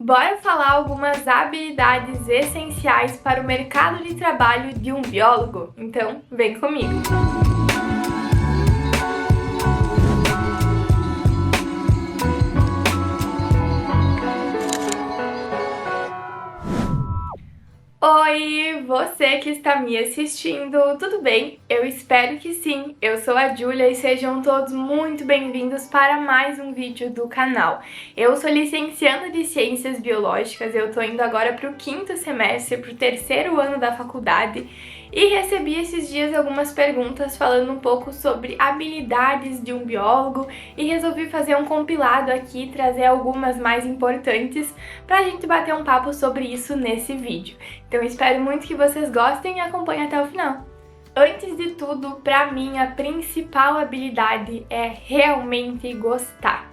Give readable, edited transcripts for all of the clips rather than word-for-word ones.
Bora falar algumas habilidades essenciais para o mercado de trabalho de um biólogo? Então, vem comigo! Oi, você que está me assistindo, tudo bem? Eu espero que sim. Eu sou a Júlia e sejam todos muito bem-vindos para mais um vídeo do canal. Eu sou licencianda de Ciências Biológicas, eu tô indo agora para o 5º semestre, para o 3º ano da faculdade e recebi esses dias algumas perguntas falando um pouco sobre habilidades de um biólogo e resolvi fazer um compilado aqui e trazer algumas mais importantes pra gente bater um papo sobre isso nesse vídeo. Então espero muito que vocês gostem e acompanhem até o final. Antes de tudo, pra mim a principal habilidade é realmente gostar.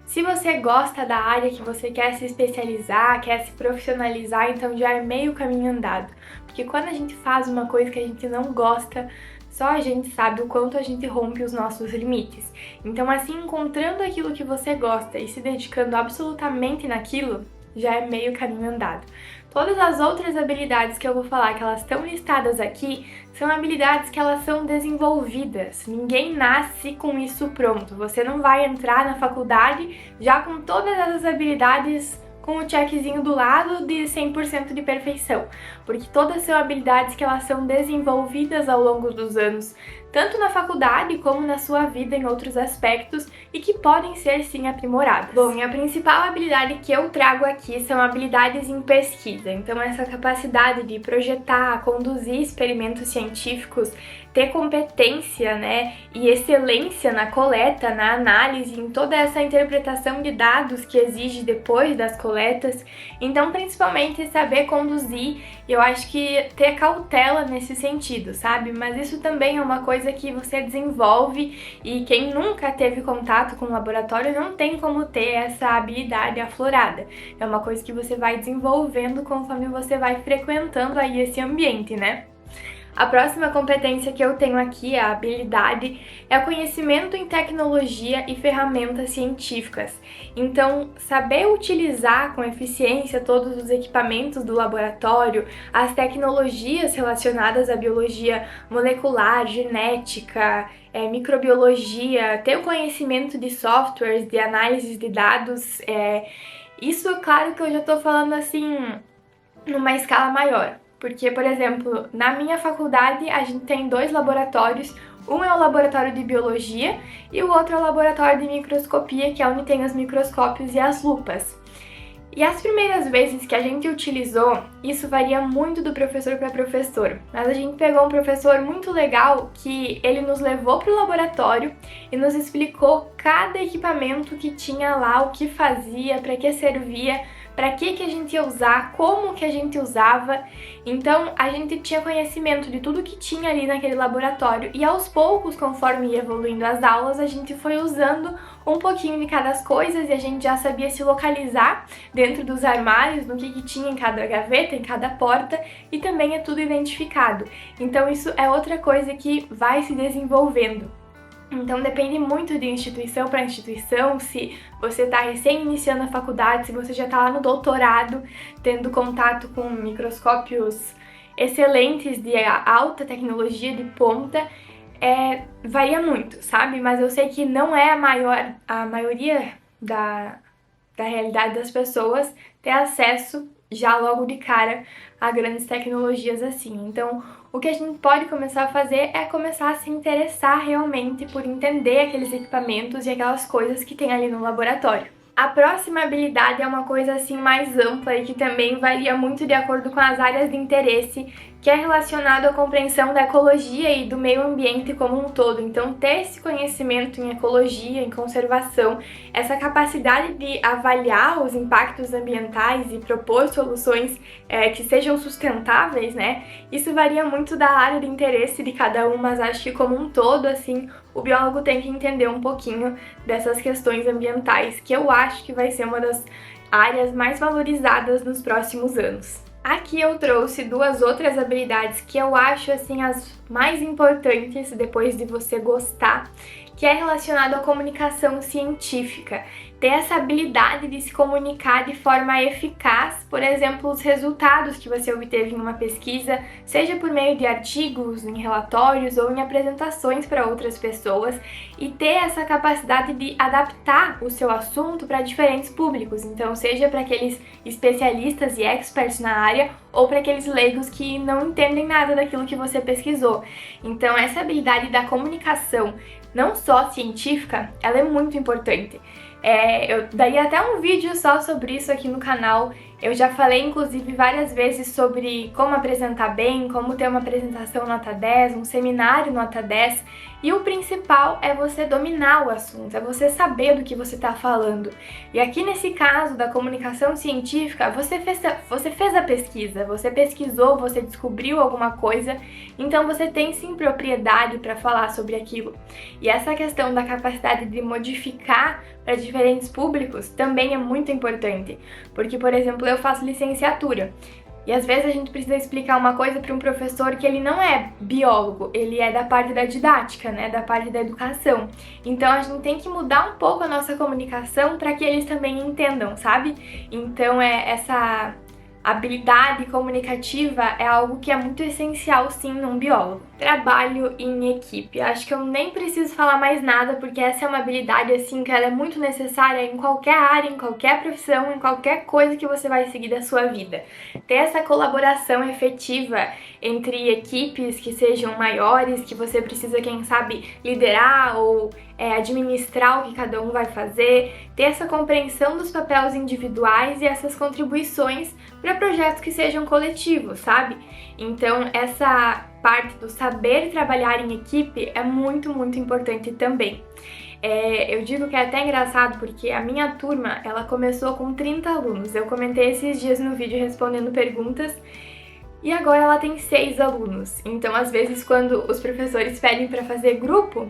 Se você gosta da área que você quer se especializar, quer se profissionalizar, então já é meio caminho andado. Porque quando a gente faz uma coisa que a gente não gosta, só a gente sabe o quanto a gente rompe os nossos limites. Então assim, encontrando aquilo que você gosta e se dedicando absolutamente naquilo, já é meio caminho andado. Todas as outras habilidades que eu vou falar, que elas estão listadas aqui, são habilidades que elas são desenvolvidas. Ninguém nasce com isso pronto. Você não vai entrar na faculdade já com todas essas habilidades com o checkzinho do lado de 100% de perfeição, porque todas são habilidades que elas são desenvolvidas ao longo dos anos, tanto na faculdade como na sua vida em outros aspectos e que podem ser sim aprimoradas. Bom, e a principal habilidade que eu trago aqui são habilidades em pesquisa, então essa capacidade de projetar, conduzir experimentos científicos, ter competência, né, e excelência na coleta, na análise, em toda essa interpretação de dados que exige depois das coletas. Então, principalmente saber conduzir, eu acho que ter cautela nesse sentido, sabe? Mas isso também é uma coisa que você desenvolve e quem nunca teve contato com o laboratório não tem como ter essa habilidade aflorada. É uma coisa que você vai desenvolvendo conforme você vai frequentando aí esse ambiente, né? A próxima competência que eu tenho aqui, a habilidade, é o conhecimento em tecnologia e ferramentas científicas. Então, saber utilizar com eficiência todos os equipamentos do laboratório, as tecnologias relacionadas à biologia molecular, genética, microbiologia, ter o conhecimento de softwares, de análise de dados, isso é claro que eu já estou falando assim, numa escala maior. Porque, por exemplo, na minha faculdade a gente tem 2 laboratórios, um é o laboratório de biologia e o outro é o laboratório de microscopia, que é onde tem os microscópios e as lupas. E as primeiras vezes que a gente utilizou, isso varia muito do professor para professor, mas a gente pegou um professor muito legal que ele nos levou para o laboratório e nos explicou cada equipamento que tinha lá, o que fazia, para que servia, para que a gente ia usar, como que a gente usava. Então a gente tinha conhecimento de tudo que tinha ali naquele laboratório e aos poucos, conforme ia evoluindo as aulas, a gente foi usando um pouquinho de cada coisa e a gente já sabia se localizar dentro dos armários, no que tinha em cada gaveta, em cada porta, e também é tudo identificado. Então isso é outra coisa que vai se desenvolvendo. Então depende muito de instituição para instituição, se você está recém iniciando a faculdade, se você já está lá no doutorado, tendo contato com microscópios excelentes de alta tecnologia, de ponta, varia muito, sabe? Mas eu sei que não é a maioria da realidade das pessoas ter acesso já logo de cara a grandes tecnologias assim. Então, o que a gente pode começar a fazer é começar a se interessar realmente por entender aqueles equipamentos e aquelas coisas que tem ali no laboratório. A próxima habilidade é uma coisa assim mais ampla e que também varia muito de acordo com as áreas de interesse, que é relacionado à compreensão da ecologia e do meio ambiente como um todo. Então, ter esse conhecimento em ecologia, em conservação, essa capacidade de avaliar os impactos ambientais e propor soluções que sejam sustentáveis, né? Isso varia muito da área de interesse de cada um, mas acho que como um todo, assim, o biólogo tem que entender um pouquinho dessas questões ambientais, que eu acho que vai ser uma das áreas mais valorizadas nos próximos anos. Aqui eu trouxe 2 outras habilidades que eu acho assim as mais importantes depois de você gostar, que é relacionado à comunicação científica. Ter essa habilidade de se comunicar de forma eficaz, por exemplo, os resultados que você obteve em uma pesquisa, seja por meio de artigos, em relatórios ou em apresentações para outras pessoas, e ter essa capacidade de adaptar o seu assunto para diferentes públicos, então seja para aqueles especialistas e experts na área ou para aqueles leigos que não entendem nada daquilo que você pesquisou. Então essa habilidade da comunicação, não só científica, ela é muito importante. Eu daria até um vídeo só sobre isso aqui no canal. Eu já falei, inclusive, várias vezes sobre como apresentar bem, como ter uma apresentação nota 10, um seminário nota 10. E o principal é você dominar o assunto, é você saber do que você está falando. E aqui nesse caso da comunicação científica, você fez a pesquisa, você pesquisou, você descobriu alguma coisa, então você tem sim propriedade para falar sobre aquilo. E essa questão da capacidade de modificar para diferentes públicos também é muito importante, porque, por exemplo, eu faço licenciatura. E às vezes a gente precisa explicar uma coisa para um professor que ele não é biólogo, ele é da parte da didática, né, da parte da educação. Então a gente tem que mudar um pouco a nossa comunicação para que eles também entendam, sabe? Então essa habilidade comunicativa é algo que é muito essencial, sim, num biólogo. Trabalho em equipe. Acho que eu nem preciso falar mais nada, porque essa é uma habilidade, assim, que ela é muito necessária em qualquer área, em qualquer profissão, em qualquer coisa que você vai seguir da sua vida. Ter essa colaboração efetiva entre equipes que sejam maiores, que você precisa, quem sabe, liderar ou administrar o que cada um vai fazer, ter essa compreensão dos papéis individuais e essas contribuições para projetos que sejam coletivos, sabe? Então essa parte do saber trabalhar em equipe é muito, muito importante também. Eu digo que é até engraçado porque a minha turma, ela começou com 30 alunos. Eu comentei esses dias no vídeo respondendo perguntas e agora ela tem 6 alunos. Então, às vezes, quando os professores pedem para fazer grupo,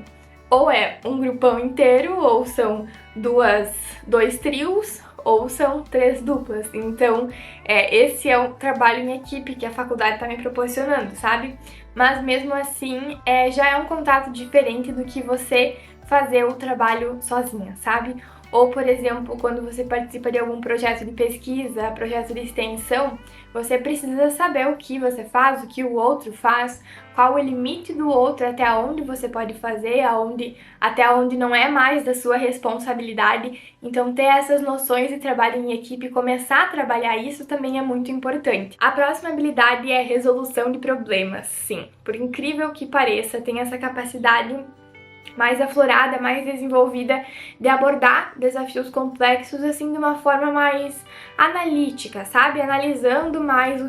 ou é um grupão inteiro, ou são dois trios, ou são 3 duplas. Então, esse é o trabalho em equipe que a faculdade está me proporcionando, sabe? Mas mesmo assim, já é um contato diferente do que você fazer o trabalho sozinha, sabe? Ou, por exemplo, quando você participa de algum projeto de pesquisa, projeto de extensão, você precisa saber o que você faz, o que o outro faz, qual o limite do outro, até onde você pode fazer, até onde não é mais da sua responsabilidade. Então, ter essas noções de trabalho em equipe e começar a trabalhar isso também é muito importante. A próxima habilidade é resolução de problemas. Sim, por incrível que pareça, tem essa capacidade mais aflorada, mais desenvolvida de abordar desafios complexos assim de uma forma mais analítica, sabe? Analisando mais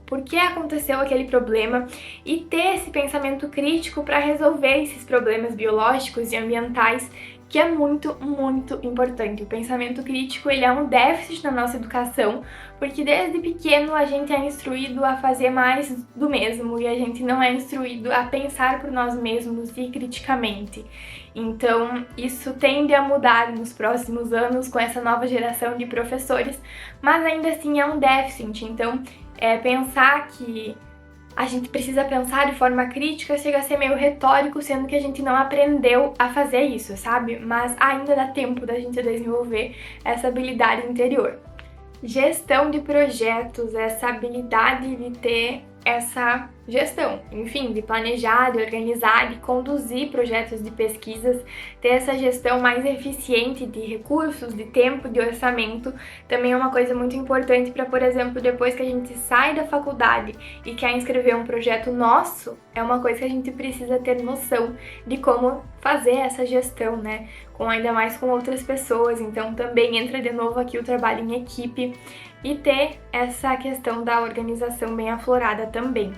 por que aconteceu aquele problema e ter esse pensamento crítico para resolver esses problemas biológicos e ambientais, que é muito, muito importante. O pensamento crítico, ele é um déficit na nossa educação, porque desde pequeno a gente é instruído a fazer mais do mesmo e a gente não é instruído a pensar por nós mesmos e criticamente. Então, isso tende a mudar nos próximos anos com essa nova geração de professores, mas ainda assim é um déficit. Então, pensar que a gente precisa pensar de forma crítica chega a ser meio retórico, sendo que a gente não aprendeu a fazer isso, sabe? Mas ainda dá tempo da gente desenvolver essa habilidade interior. Gestão de projetos, essa habilidade de ter essa gestão, enfim, de planejar, de organizar, de conduzir projetos de pesquisas, ter essa gestão mais eficiente de recursos, de tempo, de orçamento, também é uma coisa muito importante para, por exemplo, depois que a gente sai da faculdade e quer inscrever um projeto nosso, é uma coisa que a gente precisa ter noção de como fazer essa gestão, né? Ainda mais com outras pessoas, então também entra de novo aqui o trabalho em equipe e ter essa questão da organização bem aflorada também.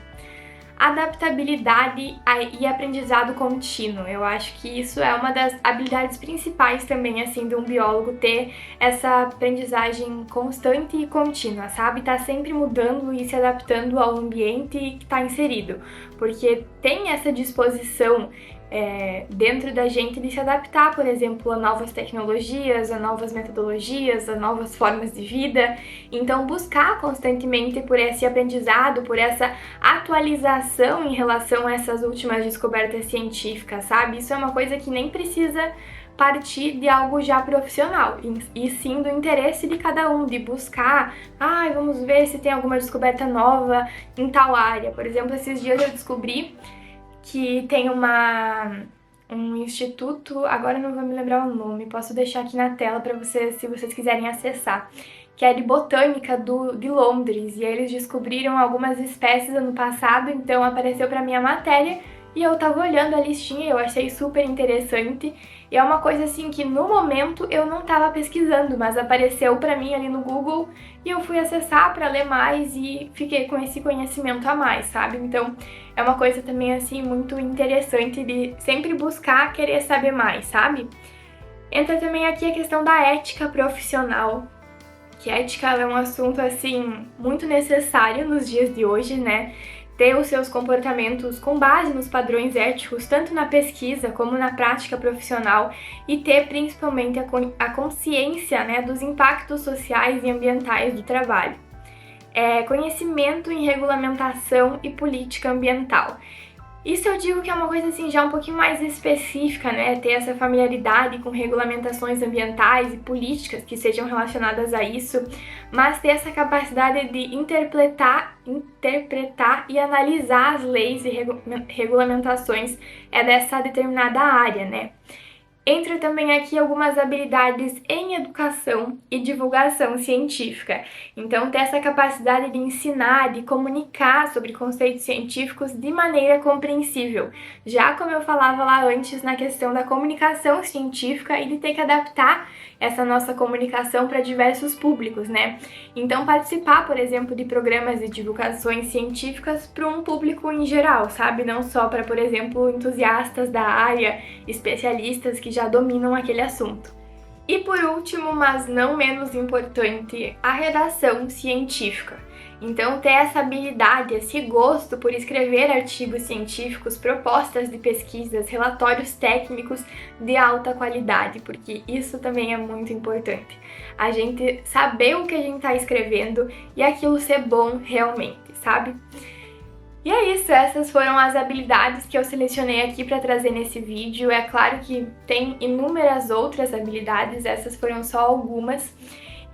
Adaptabilidade e aprendizado contínuo. Eu acho que isso é uma das habilidades principais também, assim, de um biólogo, ter essa aprendizagem constante e contínua, sabe? Tá sempre mudando e se adaptando ao ambiente que tá inserido, porque tem essa disposição dentro da gente de se adaptar, por exemplo, a novas tecnologias, a novas metodologias, a novas formas de vida. Então, buscar constantemente por esse aprendizado, por essa atualização em relação a essas últimas descobertas científicas, sabe? Isso é uma coisa que nem precisa partir de algo já profissional, e sim do interesse de cada um, de buscar, vamos ver se tem alguma descoberta nova em tal área. Por exemplo, esses dias eu descobri que tem um instituto, agora não vou me lembrar o nome, posso deixar aqui na tela para vocês, se vocês quiserem acessar, que é de botânica de Londres, e eles descobriram algumas espécies ano passado, então apareceu para mim a matéria, e eu tava olhando a listinha e eu achei super interessante. E é uma coisa assim que no momento eu não tava pesquisando, mas apareceu pra mim ali no Google e eu fui acessar pra ler mais e fiquei com esse conhecimento a mais, sabe? Então é uma coisa também assim muito interessante de sempre buscar querer saber mais, sabe? Entra também aqui a questão da ética profissional, que ética é um assunto assim muito necessário nos dias de hoje, né? Ter os seus comportamentos com base nos padrões éticos, tanto na pesquisa como na prática profissional, e ter principalmente a consciência, né, dos impactos sociais e ambientais do trabalho. Conhecimento em regulamentação e política ambiental. Isso eu digo que é uma coisa assim já um pouquinho mais específica, né? Ter essa familiaridade com regulamentações ambientais e políticas que sejam relacionadas a isso, mas ter essa capacidade de interpretar e analisar as leis e regulamentações dessa determinada área, né? Entra também aqui algumas habilidades em educação e divulgação científica. Então, ter essa capacidade de ensinar, de comunicar sobre conceitos científicos de maneira compreensível. Já como eu falava lá antes na questão da comunicação científica e de ter que adaptar essa nossa comunicação para diversos públicos, né? Então, participar, por exemplo, de programas de divulgações científicas para um público em geral, sabe? Não só para, por exemplo, entusiastas da área, especialistas que já dominam aquele assunto. E por último, mas não menos importante, a redação científica. Então, ter essa habilidade, esse gosto por escrever artigos científicos, propostas de pesquisas, relatórios técnicos de alta qualidade, porque isso também é muito importante. A gente saber o que a gente está escrevendo e aquilo ser bom realmente, sabe? E é isso, essas foram as habilidades que eu selecionei aqui para trazer nesse vídeo. É claro que tem inúmeras outras habilidades, essas foram só algumas.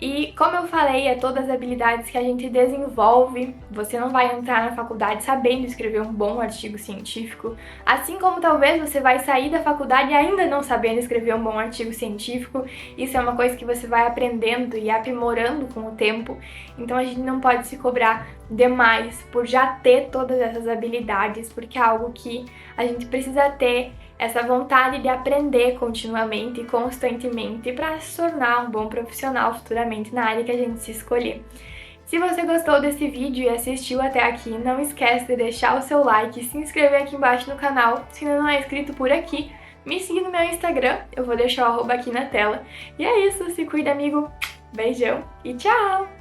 E como eu falei, todas as habilidades que a gente desenvolve. Você não vai entrar na faculdade sabendo escrever um bom artigo científico, assim como talvez você vai sair da faculdade ainda não sabendo escrever um bom artigo científico. Isso é uma coisa que você vai aprendendo e aprimorando com o tempo. Então a gente não pode se cobrar demais por já ter todas essas habilidades, porque é algo que a gente precisa ter essa vontade de aprender continuamente e constantemente para se tornar um bom profissional futuramente na área que a gente se escolher. Se você gostou desse vídeo e assistiu até aqui, não esquece de deixar o seu like e se inscrever aqui embaixo no canal se ainda não é inscrito por aqui. Me siga no meu Instagram, eu vou deixar o arroba aqui na tela. E é isso, se cuida, amigo. Beijão e tchau!